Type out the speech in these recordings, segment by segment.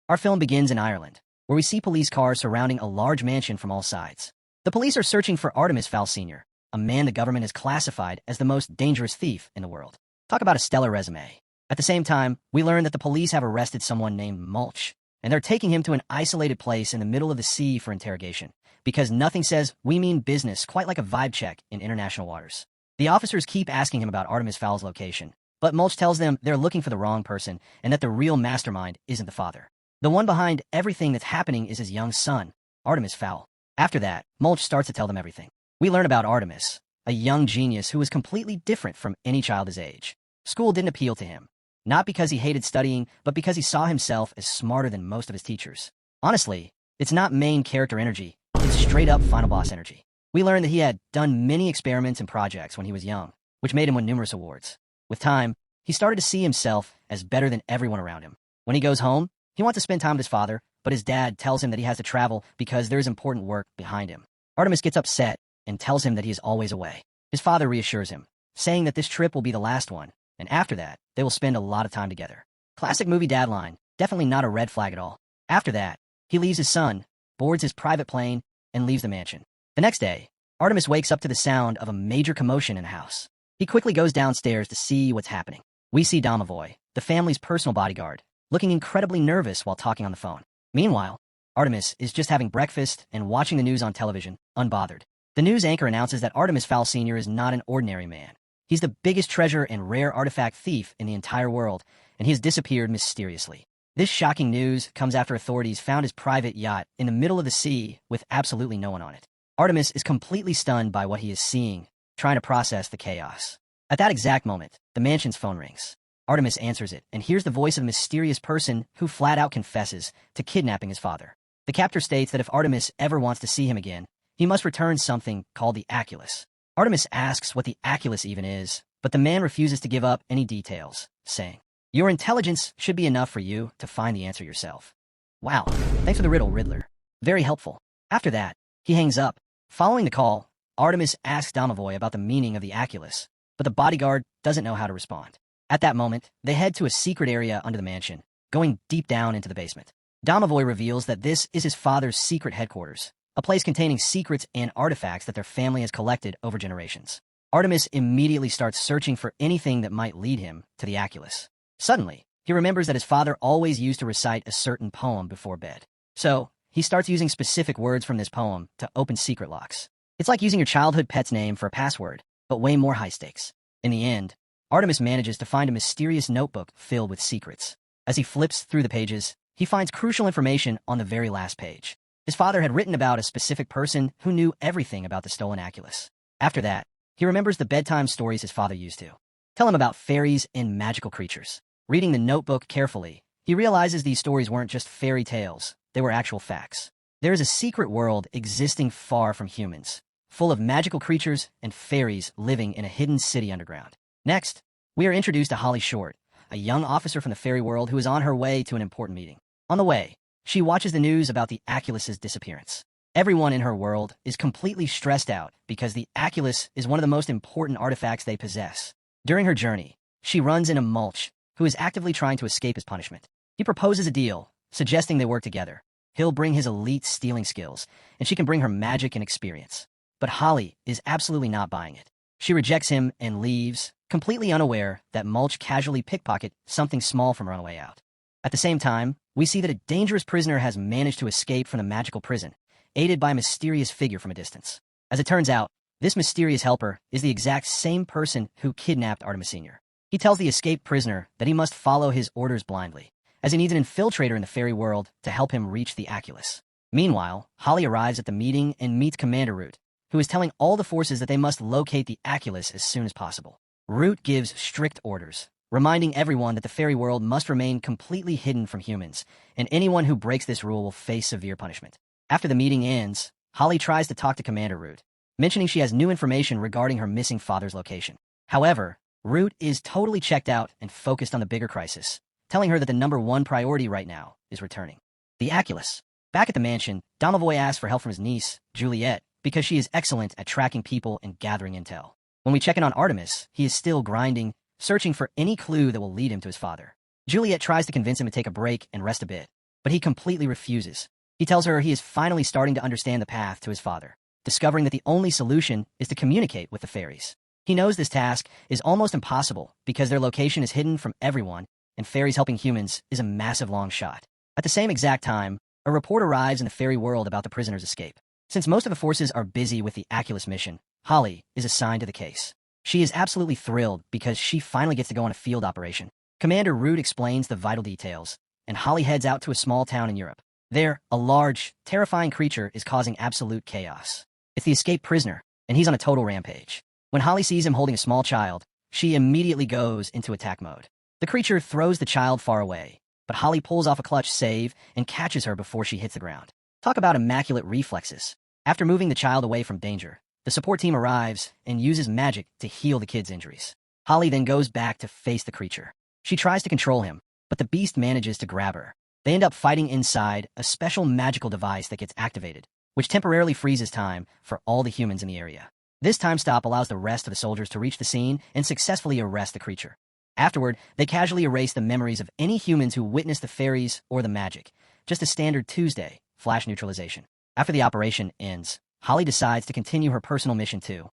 Our film begins in Ireland, where we see police cars surrounding a large mansion from all sides. The police are searching for Artemis Fowl Sr., a man the government has classified as the most dangerous thief in the world. Talk about a stellar resume. At the same time, we learn that the police have arrested someone named Mulch, and they're taking him to an isolated place in the middle of the sea for interrogation, because nothing says we mean business quite like a vibe check in international waters. The officers keep asking him about Artemis Fowl's location, but Mulch tells them they're looking for the wrong person and that the real mastermind isn't the father. The one behind everything that's happening is his young son, Artemis Fowl. After that, Mulch starts to tell them everything. We learn about Artemis, a young genius who was completely different from any child his age. School didn't appeal to him, not because he hated studying, but because he saw himself as smarter than most of his teachers. Honestly, it's not main character energy, it's straight-up final boss energy. We learn that he had done many experiments and projects when he was young, which made him win numerous awards. With time, he started to see himself as better than everyone around him. When he goes home, he wants to spend time with his father, but his dad tells him that he has to travel because there's important work behind him. Artemis gets upset and tells him that he is always away. His father reassures him, saying that this trip will be the last one, and after that, they will spend a lot of time together. Classic movie dad line, definitely not a red flag at all. After that, he leaves his son, boards his private plane, and leaves the mansion. The next day, Artemis wakes up to the sound of a major commotion in the house. He quickly goes downstairs to see what's happening. We see Domovoy, the family's personal bodyguard, looking incredibly nervous while talking on the phone. Meanwhile, Artemis is just having breakfast and watching the news on television, unbothered. The news anchor announces that Artemis Fowl Sr. is not an ordinary man. He's the biggest treasure and rare artifact thief in the entire world, and he has disappeared mysteriously. This shocking news comes after authorities found his private yacht in the middle of the sea with absolutely no one on it. Artemis is completely stunned by what he is seeing, trying to process the chaos. At that exact moment, the mansion's phone rings. Artemis answers it and hears the voice of a mysterious person who flat out confesses to kidnapping his father. The captor states that if Artemis ever wants to see him again, he must return something called the Aculus. Artemis asks what the Aculus even is, but the man refuses to give up any details, saying, "Your intelligence should be enough for you to find the answer yourself." Wow, thanks for the riddle, Riddler. Very helpful. After that, he hangs up. Following the call, Artemis asks Domovoy about the meaning of the Aculus, but the bodyguard doesn't know how to respond. At that moment, they head to a secret area under the mansion, going deep down into the basement. Domovoy reveals that this is his father's secret headquarters, a place containing secrets and artifacts that their family has collected over generations. Artemis immediately starts searching for anything that might lead him to the Aculus. Suddenly, he remembers that his father always used to recite a certain poem before bed. So, he starts using specific words from this poem to open secret locks. It's like using your childhood pet's name for a password, but way more high stakes. In the end, Artemis manages to find a mysterious notebook filled with secrets. As he flips through the pages, he finds crucial information on the very last page. His father had written about a specific person who knew everything about the stolen Aculus. After that, he remembers the bedtime stories his father used to tell him about fairies and magical creatures. Reading the notebook carefully, he realizes these stories weren't just fairy tales, they were actual facts. There is a secret world existing far from humans, full of magical creatures and fairies living in a hidden city underground. Next, we are introduced to Holly Short, a young officer from the fairy world who is on her way to an important meeting. On the way, she watches the news about the Aculus's disappearance. Everyone in her world is completely stressed out because the Aculus is one of the most important artifacts they possess. During her journey, she runs into Mulch, who is actively trying to escape his punishment. He proposes a deal, suggesting they work together. He'll bring his elite stealing skills, and she can bring her magic and experience. But Holly is absolutely not buying it. She rejects him and leaves, completely unaware that Mulch casually pickpocketed something small from her on the way out. At the same time, we see that a dangerous prisoner has managed to escape from the magical prison, aided by a mysterious figure from a distance. As it turns out, this mysterious helper is the exact same person who kidnapped Artemis Sr. He tells the escaped prisoner that he must follow his orders blindly, as he needs an infiltrator in the fairy world to help him reach the Aculus. Meanwhile, Holly arrives at the meeting and meets Commander Root, who is telling all the forces that they must locate the Aculus as soon as possible. Root gives strict orders, reminding everyone that the fairy world must remain completely hidden from humans, and anyone who breaks this rule will face severe punishment. After the meeting ends, Holly tries to talk to Commander Root, mentioning she has new information regarding her missing father's location. However, Root is totally checked out and focused on the bigger crisis, telling her that the #1 priority right now is returning the Aculus. Back at the mansion, Domovoy asks for help from his niece, Juliet, because she is excellent at tracking people and gathering intel. When we check in on Artemis, he is still grinding, searching for any clue that will lead him to his father. Juliet tries to convince him to take a break and rest a bit, but he completely refuses. He tells her he is finally starting to understand the path to his father, discovering that the only solution is to communicate with the fairies. He knows this task is almost impossible because their location is hidden from everyone, and fairies helping humans is a massive long shot. At the same exact time, a report arrives in the fairy world about the prisoner's escape. Since most of the forces are busy with the Oculus mission, Holly is assigned to the case. She is absolutely thrilled because she finally gets to go on a field operation. Commander Root explains the vital details, and Holly heads out to a small town in Europe. There, a large, terrifying creature is causing absolute chaos. It's the escaped prisoner, and he's on a total rampage. When Holly sees him holding a small child, she immediately goes into attack mode. The creature throws the child far away, but Holly pulls off a clutch save and catches her before she hits the ground. Talk about immaculate reflexes. After moving the child away from danger, the support team arrives and uses magic to heal the kid's injuries. Holly then goes back to face the creature. She tries to control him, but the beast manages to grab her. They end up fighting inside a special magical device that gets activated, which temporarily freezes time for all the humans in the area. This time stop allows the rest of the soldiers to reach the scene and successfully arrest the creature. Afterward, they casually erase the memories of any humans who witnessed the fairies or the magic. Just a standard Tuesday, flash neutralization. After the operation ends, Holly decides to continue her personal mission too.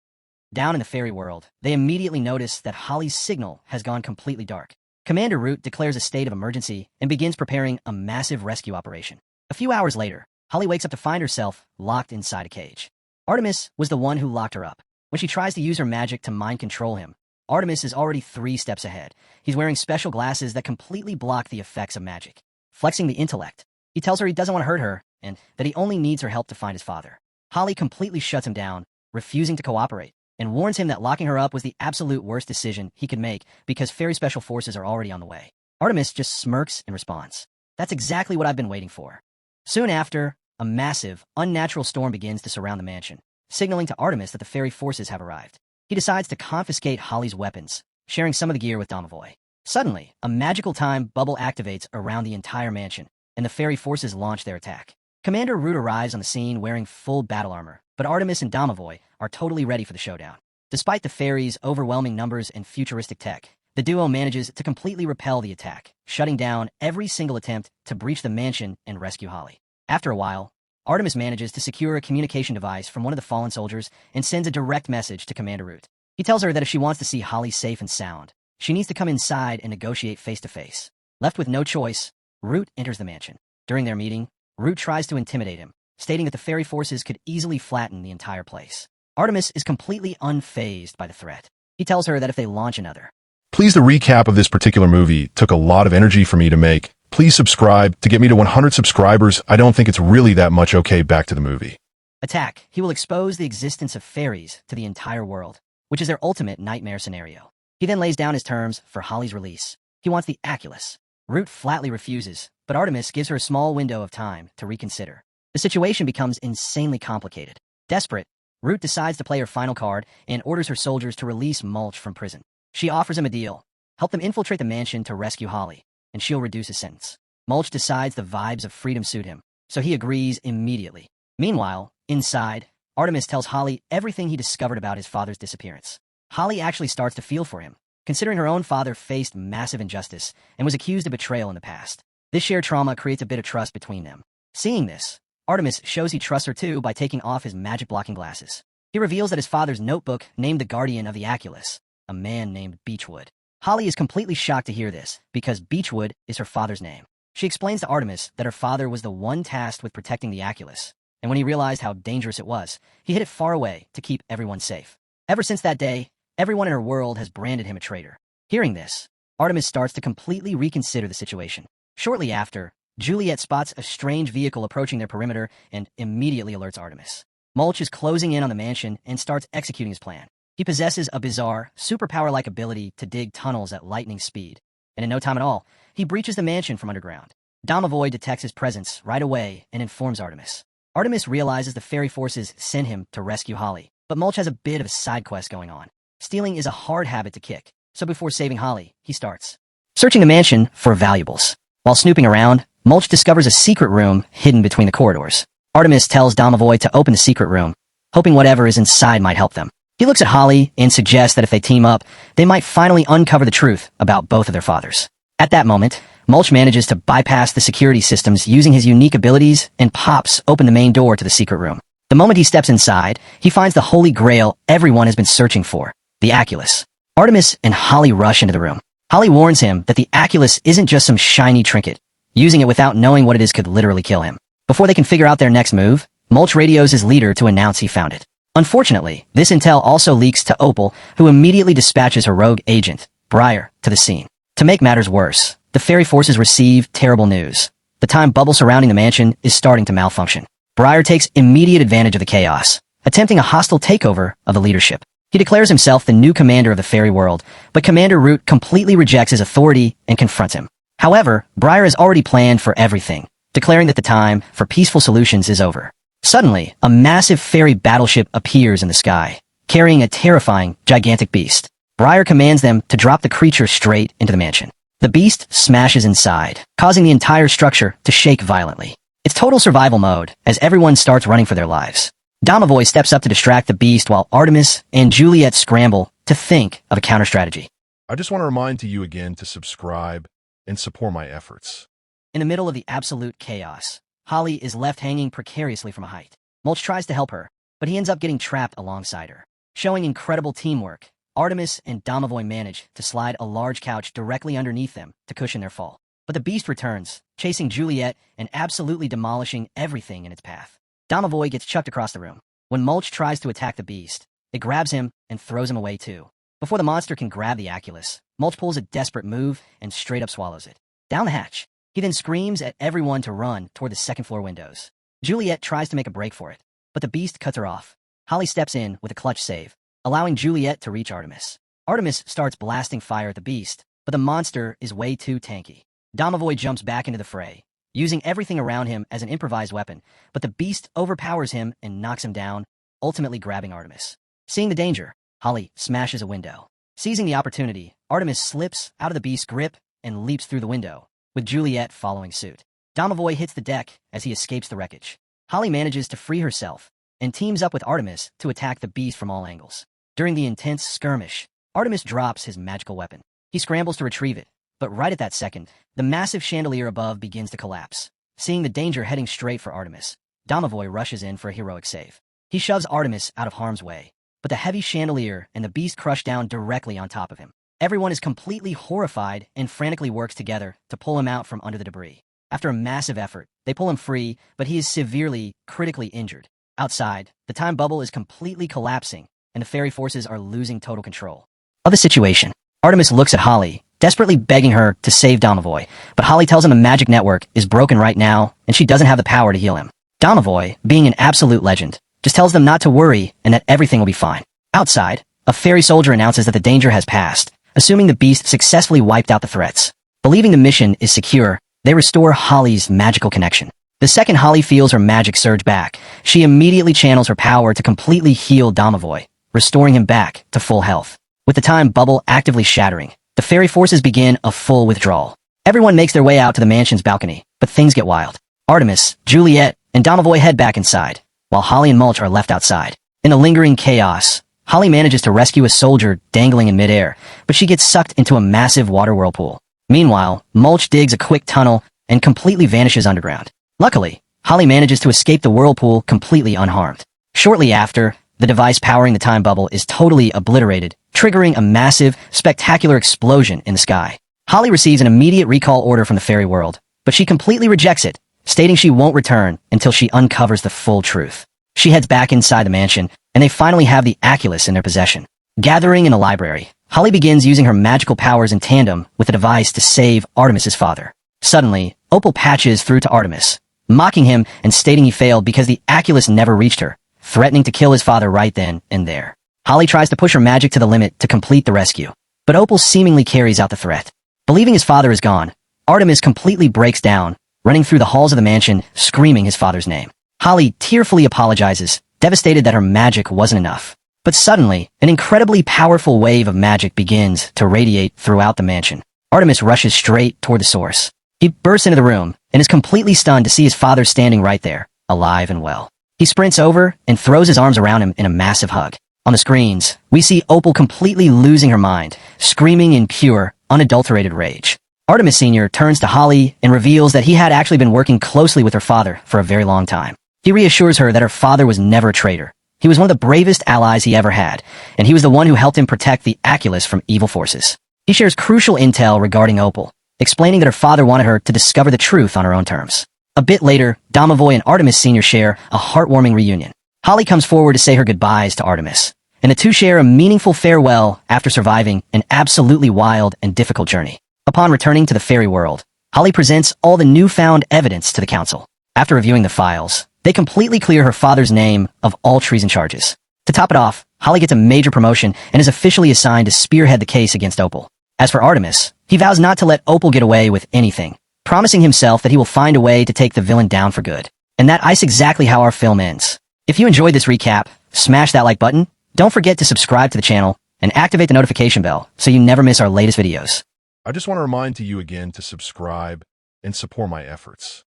Down in the fairy world, they immediately notice that Holly's signal has gone completely dark. Commander Root declares a state of emergency and begins preparing a massive rescue operation. A few hours later, Holly wakes up to find herself locked inside a cage. Artemis was the one who locked her up. When she tries to use her magic to mind control him, Artemis is already 3 steps ahead. He's wearing special glasses that completely block the effects of magic. Flexing the intellect, he tells her he doesn't want to hurt her and that he only needs her help to find his father. Holly completely shuts him down, refusing to cooperate, and warns him that locking her up was the absolute worst decision he could make because fairy special forces are already on the way. Artemis just smirks in response. That's exactly what I've been waiting for. Soon after, a massive, unnatural storm begins to surround the mansion, signaling to Artemis that the fairy forces have arrived. He decides to confiscate Holly's weapons, sharing some of the gear with Domovoy. Suddenly, a magical time bubble activates around the entire mansion, and the fairy forces launch their attack. Commander Root arrives on the scene wearing full battle armor, but Artemis and Domovoy are totally ready for the showdown. Despite the fairies' overwhelming numbers and futuristic tech, the duo manages to completely repel the attack, shutting down every single attempt to breach the mansion and rescue Holly. After a while, Artemis manages to secure a communication device from one of the fallen soldiers and sends a direct message to Commander Root. He tells her that if she wants to see Holly safe and sound, she needs to come inside and negotiate face-to-face. Left with no choice, Root enters the mansion. During their meeting, Root tries to intimidate him, stating that the fairy forces could easily flatten the entire place. Artemis is completely unfazed by the threat. He tells her that if they launch another. Please, the recap of this particular movie took a lot of energy for me to make. Please subscribe to get me to 100 subscribers. I don't think it's really that much. Okay, back to the movie. Attack. He will expose the existence of fairies to the entire world, which is their ultimate nightmare scenario. He then lays down his terms for Holly's release. He wants the Oculus. Root flatly refuses, but Artemis gives her a small window of time to reconsider. The situation becomes insanely complicated. Desperate, Root decides to play her final card and orders her soldiers to release Mulch from prison. She offers him a deal. Help them infiltrate the mansion to rescue Holly, and she'll reduce his sentence. Mulch decides the vibes of freedom suit him, so he agrees immediately. Meanwhile, inside, Artemis tells Holly everything he discovered about his father's disappearance. Holly actually starts to feel for him, considering her own father faced massive injustice and was accused of betrayal in the past. This shared trauma creates a bit of trust between them. Seeing this, Artemis shows he trusts her too by taking off his magic-blocking glasses. He reveals that his father's notebook named the guardian of the Oculus, a man named Beechwood. Holly is completely shocked to hear this, because Beechwood is her father's name. She explains to Artemis that her father was the one tasked with protecting the Oculus, and when he realized how dangerous it was, he hid it far away to keep everyone safe. Ever since that day, everyone in her world has branded him a traitor. Hearing this, Artemis starts to completely reconsider the situation. Shortly after, Juliet spots a strange vehicle approaching their perimeter and immediately alerts Artemis. Mulch is closing in on the mansion and starts executing his plan. He possesses a bizarre, superpower-like ability to dig tunnels at lightning speed, and in no time at all, he breaches the mansion from underground. Domovoy detects his presence right away and informs Artemis. Artemis realizes the fairy forces sent him to rescue Holly, but Mulch has a bit of a side quest going on. Stealing is a hard habit to kick, so before saving Holly, he starts searching the mansion for valuables. While snooping around, Mulch discovers a secret room hidden between the corridors. Artemis tells Domovoy to open the secret room, hoping whatever is inside might help them. He looks at Holly and suggests that if they team up, they might finally uncover the truth about both of their fathers. At that moment, Mulch manages to bypass the security systems using his unique abilities and pops open the main door to the secret room. The moment he steps inside, he finds the holy grail everyone has been searching for, the Oculus. Artemis and Holly rush into the room. Holly warns him that the Oculus isn't just some shiny trinket. Using it without knowing what it is could literally kill him. Before they can figure out their next move, Mulch radios his leader to announce he found it. Unfortunately, this intel also leaks to Opal, who immediately dispatches her rogue agent, Briar, to the scene. To make matters worse, the fairy forces receive terrible news. The time bubble surrounding the mansion is starting to malfunction. Briar takes immediate advantage of the chaos, attempting a hostile takeover of the leadership. He declares himself the new commander of the fairy world, but Commander Root completely rejects his authority and confronts him. However, Briar has already planned for everything, declaring that the time for peaceful solutions is over. Suddenly, a massive fairy battleship appears in the sky, carrying a terrifying, gigantic beast. Briar commands them to drop the creature straight into the mansion. The beast smashes inside, causing the entire structure to shake violently. It's total survival mode, as everyone starts running for their lives. Domovoy steps up to distract the beast while Artemis and Juliet scramble to think of a counter-strategy. I just want to remind you again to subscribe and support my efforts. In the middle of the absolute chaos, Holly is left hanging precariously from a height. Mulch tries to help her, but he ends up getting trapped alongside her. Showing incredible teamwork, Artemis and Domovoy manage to slide a large couch directly underneath them to cushion their fall. But the beast returns, chasing Juliet and absolutely demolishing everything in its path. Domovoy gets chucked across the room. When Mulch tries to attack the beast, it grabs him and throws him away too. Before the monster can grab the Oculus, Mulch pulls a desperate move and straight up swallows it. Down the hatch, he then screams at everyone to run toward the second-floor windows. Juliet tries to make a break for it, but the beast cuts her off. Holly steps in with a clutch save, allowing Juliet to reach Artemis. Artemis starts blasting fire at the beast, but the monster is way too tanky. Domovoy jumps back into the fray, using everything around him as an improvised weapon, but the beast overpowers him and knocks him down, ultimately grabbing Artemis. Seeing the danger, Holly smashes a window. Seizing the opportunity, Artemis slips out of the beast's grip and leaps through the window, with Juliet following suit. Domovoy hits the deck as he escapes the wreckage. Holly manages to free herself and teams up with Artemis to attack the beast from all angles. During the intense skirmish, Artemis drops his magical weapon. He scrambles to retrieve it, but right at that second, the massive chandelier above begins to collapse. Seeing the danger heading straight for Artemis, Domovoy rushes in for a heroic save. He shoves Artemis out of harm's way, but the heavy chandelier and the beast crush down directly on top of him. Everyone is completely horrified and frantically works together to pull him out from under the debris. After a massive effort, they pull him free, but he is severely, critically injured. Outside, the time bubble is completely collapsing, and the fairy forces are losing total control of the situation. Artemis looks at Holly, desperately begging her to save Domovoy, but Holly tells him the magic network is broken right now, and she doesn't have the power to heal him. Domovoy, being an absolute legend, just tells them not to worry and that everything will be fine. Outside, a fairy soldier announces that the danger has passed, assuming the beast successfully wiped out the threats. Believing the mission is secure, they restore Holly's magical connection. The second Holly feels her magic surge back, she immediately channels her power to completely heal Domovoy, restoring him back to full health. With the time bubble actively shattering, the fairy forces begin a full withdrawal. Everyone makes their way out to the mansion's balcony, but things get wild. Artemis, Juliet, and Domovoy head back inside, while Holly and Mulch are left outside. In the lingering chaos, Holly manages to rescue a soldier dangling in midair, but she gets sucked into a massive water whirlpool. Meanwhile, Mulch digs a quick tunnel and completely vanishes underground. Luckily, Holly manages to escape the whirlpool completely unharmed. Shortly after, the device powering the time bubble is totally obliterated, triggering a massive, spectacular explosion in the sky. Holly receives an immediate recall order from the fairy world, but she completely rejects it, stating she won't return until she uncovers the full truth. She heads back inside the mansion, and they finally have the Oculus in their possession. Gathering in a library, Holly begins using her magical powers in tandem with the device to save Artemis's father. Suddenly, Opal patches through to Artemis, mocking him and stating he failed because the Oculus never reached her, threatening to kill his father right then and there. Holly tries to push her magic to the limit to complete the rescue, but Opal seemingly carries out the threat. Believing his father is gone, Artemis completely breaks down, running through the halls of the mansion, screaming his father's name. Holly tearfully apologizes, devastated that her magic wasn't enough. But suddenly, an incredibly powerful wave of magic begins to radiate throughout the mansion. Artemis rushes straight toward the source. He bursts into the room and is completely stunned to see his father standing right there, alive and well. He sprints over and throws his arms around him in a massive hug. On the screens, we see Opal completely losing her mind, screaming in pure, unadulterated rage. Artemis Sr. turns to Holly and reveals that he had actually been working closely with her father for a very long time. He reassures her that her father was never a traitor. He was one of the bravest allies he ever had, and he was the one who helped him protect the Aculus from evil forces. He shares crucial intel regarding Opal, explaining that her father wanted her to discover the truth on her own terms. A bit later, Domovoy and Artemis Sr. share a heartwarming reunion. Holly comes forward to say her goodbyes to Artemis, and the two share a meaningful farewell after surviving an absolutely wild and difficult journey. Upon returning to the fairy world, Holly presents all the newfound evidence to the council. After reviewing the files, they completely clear her father's name of all treason charges. To top it off, Holly gets a major promotion and is officially assigned to spearhead the case against Opal. As for Artemis, he vows not to let Opal get away with anything, promising himself that he will find a way to take the villain down for good. And that's exactly how our film ends. If you enjoyed this recap, smash that like button, don't forget to subscribe to the channel, and activate the notification bell so you never miss our latest videos. I just want to remind you again to subscribe and support my efforts.